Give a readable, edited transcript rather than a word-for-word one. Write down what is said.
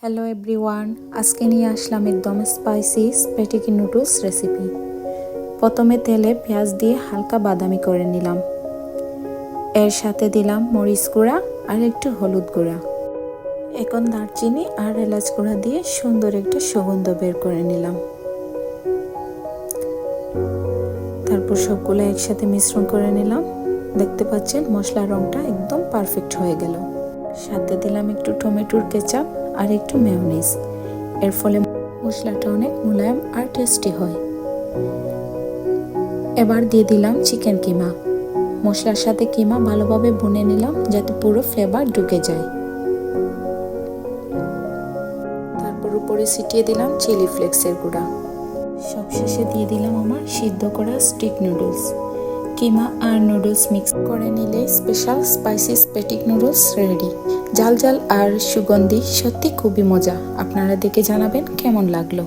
Hello everyone, আজকে নিয়ে আসলাম একদম স্পাইসি স্প্যাগেটি নুডলস রেসিপি। প্রথমে তেলে পেঁয়াজ দিয়ে হালকা বাদামি করে নিলাম। এর সাথে দিলাম মরিচ গুঁড়া আর একটু হলুদ গুঁড়া। এখন দারচিনি আর এলাচ গুঁড়া দিয়ে সুন্দর একটা সুগন্ধ বের করে নিলাম। তারপর সবগুলো একসাথে মিশ্রণ করে নিলাম। দেখতে পাচ্ছেন মশলার রংটা একদম পারফেক্ট হয়ে গেল। সাথে দিলাম একটু টমেটোর কেচাপ আর একটু মেয়োনিজ। এর ফলে মশলাটা অনেক মোলায়েম আর টেস্টি হয়। এবার দিয়ে দিলাম চিকেন কিমা। মশলার সাথে কিমা ভালোভাবে ভুনে নিলাম যাতে পুরো ফ্লেভার ঢুকে যায়। তারপর উপরে ছিটিয়ে দিলাম চিলি ফ্লেক্সের গুঁড়া। সবশেষে দিয়ে দিলাম আমার সিদ্ধ করা স্টিক নুডলস। কিমা আর নুডলস মিক্স করে নিলে special spicy spaghetti noodles ready. ঝাল ঝাল আর সুগন্ধি, সত্যি খুবই মজা। আপনারা দেখে জানাবেন কেমন লাগলো।